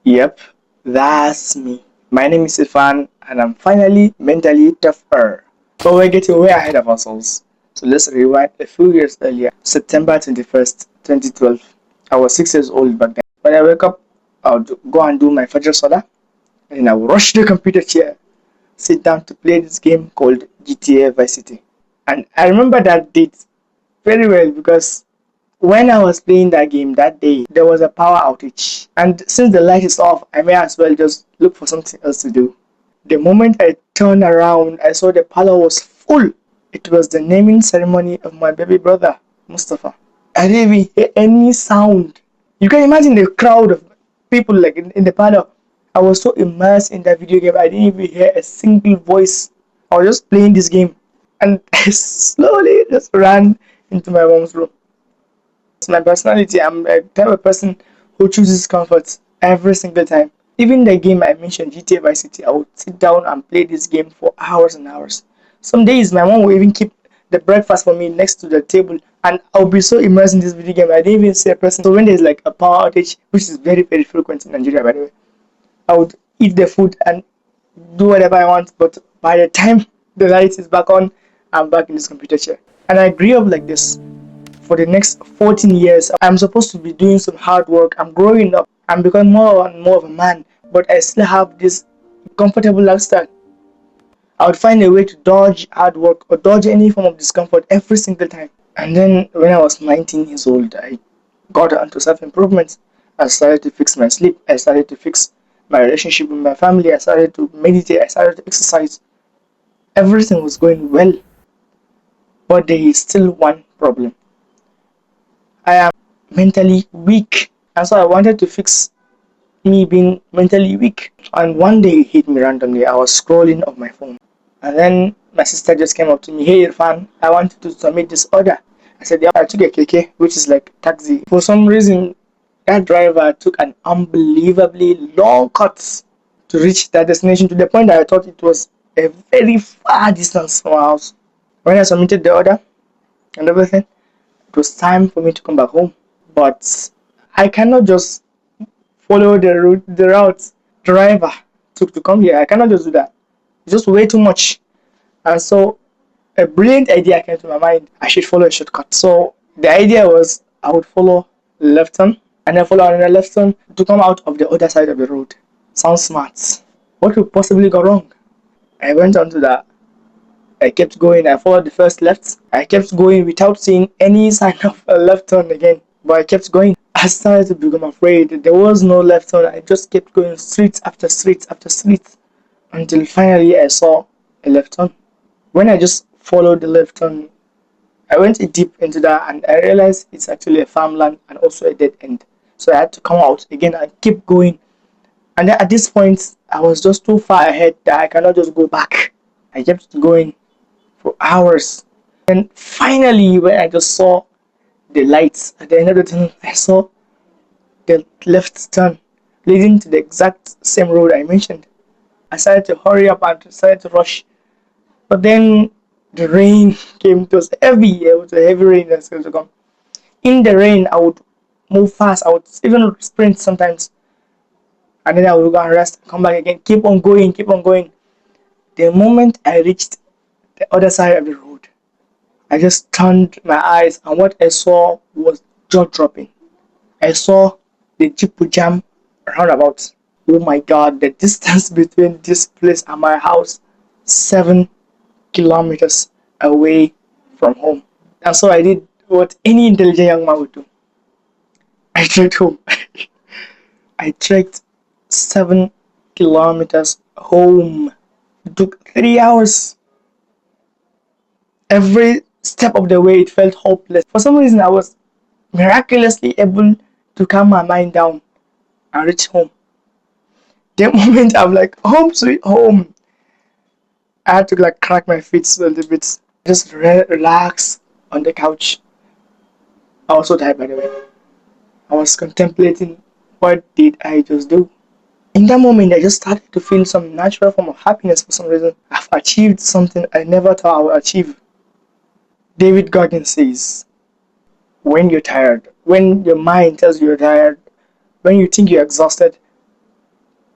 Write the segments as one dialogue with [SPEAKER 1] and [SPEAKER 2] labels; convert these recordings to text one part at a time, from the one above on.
[SPEAKER 1] Yep, that's me. My name is Irfan, and I'm finally mentally tougher. But we're getting way ahead of ourselves. So let's rewind a few years earlier, September 21st, 2012. I was 6 years old back then. When I wake up, I'll go and do my Fajr Salah, and then I'll rush to the computer chair, sit down to play this game called GTA Vice City. And I remember that date very well because when I was playing that game that day, there was a power outage. And since the light is off, I may as well just look for something else to do. The moment I turned around, I saw the parlor was full. It was the naming ceremony of my baby brother, Mustafa. I didn't even hear any sound. You can imagine the crowd of people like in the parlor. I was so immersed in that video game, I didn't even hear a single voice. I was just playing this game. And I slowly just ran into my mom's room. It's my personality. I'm a type of person who chooses comfort every single time. Even the game I mentioned, GTA Vice City, I would sit down and play this game for hours and hours. Some days my mom will even keep the breakfast for me next to the table, and I'll be so immersed in this video game I didn't even see a person. So when there's like a power outage, which is very very frequent in Nigeria by the way, I would eat the food and do whatever I want. But by the time the light is back on, I'm back in this computer chair. And I grew up like this for the next 14 years. I'm supposed to be doing some hard work. I'm growing up. I'm becoming more and more of a man, but I still have this comfortable lifestyle. I would find a way to dodge hard work or dodge any form of discomfort every single time. And then when I was 19 years old, I got onto self-improvement. I started to fix my sleep. I started to fix my relationship with my family. I started to meditate. I started to exercise. Everything was going well, but there is still one problem. I am mentally weak. And so I wanted to fix me being mentally weak. And one day it hit me randomly. I was scrolling on my phone. And then my sister just came up to me, "Hey Irfan, I wanted to submit this order." I said, "Yeah, I took a KK, which is like taxi." For some reason, that driver took an unbelievably long cut to reach that destination to the point that I thought it was a very far distance from our house. When I submitted the order and everything, it was time for me to come back home. But I cannot just follow the route driver took to come here. I cannot just do that. It's just way too much. And so a brilliant idea came to my mind. I should follow a shortcut. So the idea was I would follow left turn and then follow another left turn to come out of the other side of the road. Sounds smart. What could possibly go wrong? I went onto that. I kept going. I followed the first left. I kept going without seeing any sign of a left turn again. But I kept going. I started to become afraid. There was no left turn. I just kept going street after street after street until finally I saw a left turn. When I just followed the left turn, I went deep into that and I realized it's actually a farmland and also a dead end. So I had to come out again and keep going. And then at this point, I was just too far ahead that I cannot just go back. I kept going for hours. And finally, when I just saw the lights at the end of the tunnel, I saw the left turn leading to the exact same road I mentioned. I started to hurry up and started to rush. But then the rain came. It was heavy. It was a heavy rain that's going to come. In the rain, I would move fast. I would even sprint sometimes. And then I would go and rest, come back again, keep on going, keep on going. The moment I reached the other side of the road, I just turned my eyes and what I saw was jaw dropping. I saw the Jeep Jam roundabout. Oh my god, the distance between this place and my house, 7 kilometers away from home. And so I did what any intelligent young man would do. I trekked home. I trekked 7 kilometers home. It took 3 hours. Every step of the way it felt hopeless. For some reason I was miraculously able to calm my mind down and reach home. The moment I'm like, home sweet home, I had to like crack my feet a little bit. Just relax on the couch. I was so tired by the way. I was contemplating what did I just do. In that moment, I just started to feel some natural form of happiness for some reason. I've achieved something I never thought I would achieve. David Goggins says, when you're tired, when your mind tells you you're tired, when you think you're exhausted,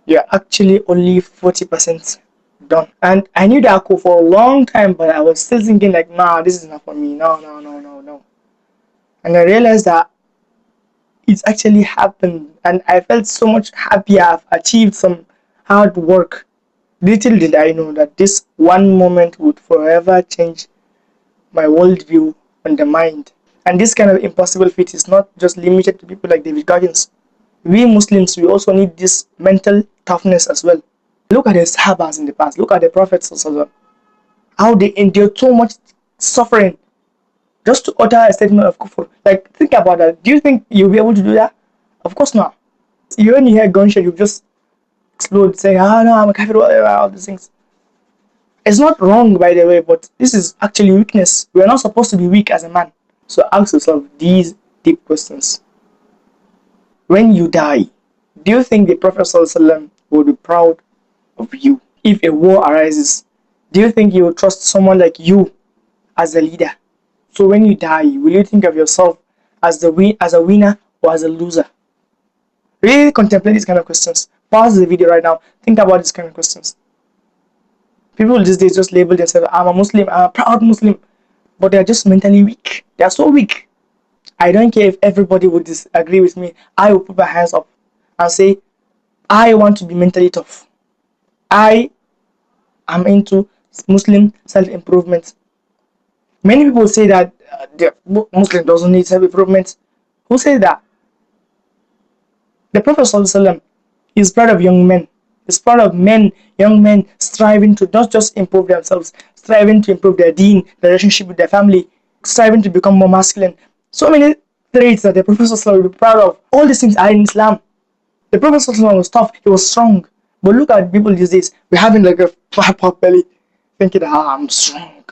[SPEAKER 1] you're actually only 40% done. And I knew that quote for a long time, but I was still thinking like, nah, this is not for me. No, no, no, no, no. And I realized that it's actually happened, and I felt so much happier. I've achieved some hard work. Little did I know that this one moment would forever change my worldview on the mind. And this kind of impossible feat is not just limited to people like David Goggins. We Muslims, we also need this mental toughness as well. Look at the Sahabas in the past. Look at the Prophets also. How they endured so much suffering just to utter a statement of kufr. Like, think about that. Do you think you'll be able to do that? Of course not. You when you hear gunshot, you just explode, saying, "Ah, no, I'm a kafir," whatever, all these things. It's not wrong, by the way, but this is actually weakness. We are not supposed to be weak as a man. So ask yourself these deep questions. When you die, do you think the Prophet ﷺ will be proud of you? If a war arises, do you think you will trust someone like you as a leader? So when you die, will you think of yourself as a winner or as a loser? Really contemplate these kind of questions. Pause the video right now. Think about these kind of questions. People these days just label themselves, I'm a Muslim, I'm a proud Muslim, but they're just mentally weak. They're so weak. I don't care if everybody would disagree with me. I will put my hands up and say, I want to be mentally tough. I am into Muslim self-improvement. Many people say that the Muslim doesn't need self-improvement. Who says that? The Prophet ﷺ is proud of young men. He's proud of men, young men striving to not just improve themselves, striving to improve their deen, their relationship with their family, striving to become more masculine. So many traits that the Prophet ﷺ will be proud of. All these things are in Islam. The Prophet ﷺ was tough, he was strong. But look at people these days. We're having like a flat pot belly, thinking, I'm strong.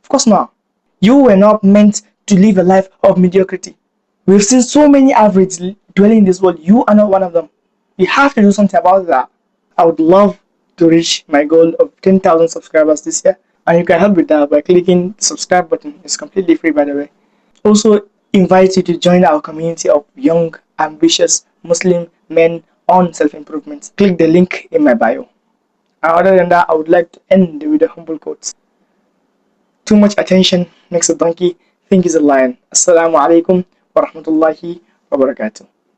[SPEAKER 1] Of course not. You were not meant to live a life of mediocrity. We've seen so many average dwelling in this world. You are not one of them. We have to do something about that. I would love to reach my goal of 10,000 subscribers this year. And you can help with that by clicking the subscribe button. It's completely free, by the way. Also, invite you to join our community of young, ambitious Muslim men on self-improvement. Click the link in my bio. And other than that, I would like to end with a humble quote. Too much attention makes a donkey think he's a lion. Assalamu alaikum wa rahmatullahi wa barakatuh.